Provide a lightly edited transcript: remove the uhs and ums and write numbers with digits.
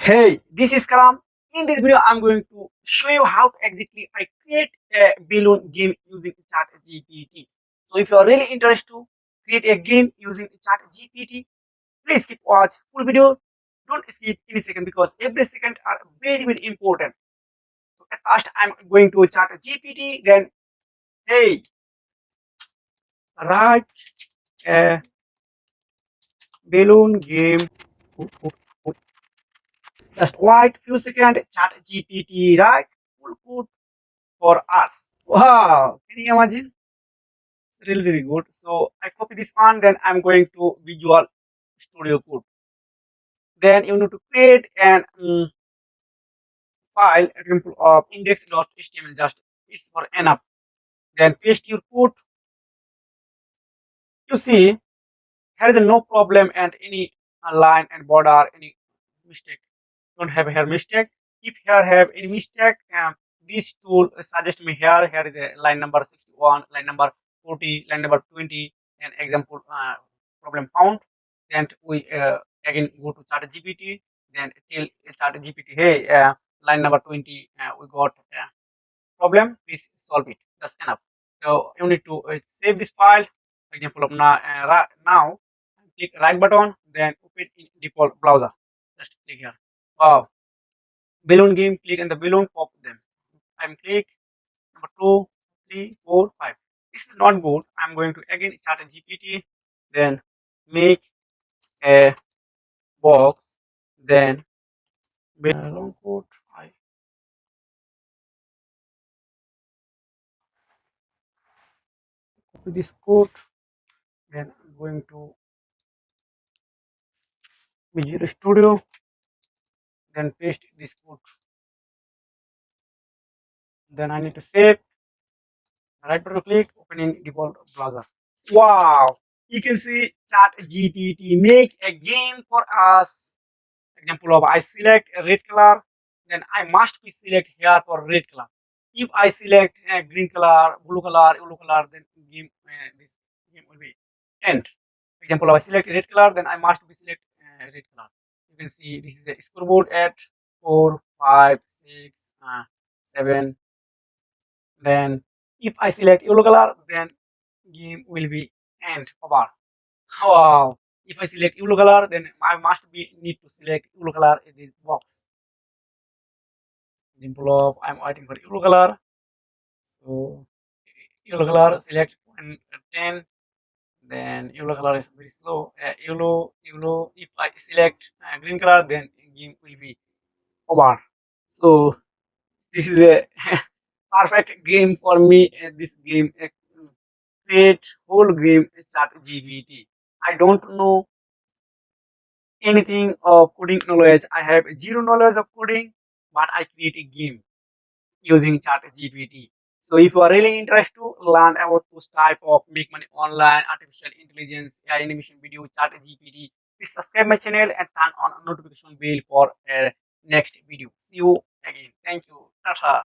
Hey, this is Kalam. In this video, I'm going to show you how to exactly I create a balloon game using ChatGPT. So if you are really interested to create a game using ChatGPT, please keep watch full video. Don't skip any second because every second are very important. So at first, I'm going to ChatGPT. Then, hey, write a balloon game. Just wait few seconds. ChatGPT write full code for us. Wow, can you imagine? Really good. So I copy this one, then I'm going to Visual Studio Code. Then you need to create an file, example of index.html. Just it's for enough. Then paste your code. You see, here is no problem and any line and border, any mistake. Don't have here mistake. If here have any mistake, this tool suggest me here. Here is a line number 61, line number 40, line number 20, and example problem found. Then we again go to ChatGPT. Then tell ChatGPT, hey, line number 20, we got problem. Please solve it. That's enough. So you need to save this file. For example, of now click right button, then open in default browser. Just click here. Wow, balloon game. Click in the balloon, pop them. I'm click number 2, 3, 4, 5. This is not good. I'm going to again start a GPT, then make a box, then long code. I copy this code, then I'm going to Visual Studio, then paste this code. Then I need to save. Right button click, open in default browser. Wow! You can see ChatGPT make a game for us. Example of I select a red color, then I must be select here for red color. If I select a green color, blue color, yellow color, then game this game will be end. Example of I select a red color, then I must be select red color. You can see this is a scoreboard at 4, 5, 6, 7. Then if I select yellow color, then game will be end over. Wow. If I select yellow color, then I must be need to select yellow color in this box. Example of I'm waiting for yellow color. So yellow color select 10. Then yellow color is very slow. Yellow. If I select green color, then game will be over. So this is a perfect game for me. This game create whole game chat GBT. I don't know anything of coding knowledge. I have zero knowledge of coding, but I create a game using ChatGPT. So if you are really interested to learn about this type of make money online, artificial intelligence, AI animation video, ChatGPT, please subscribe my channel and turn on notification bell for next video. See you again. Thank you. Tata.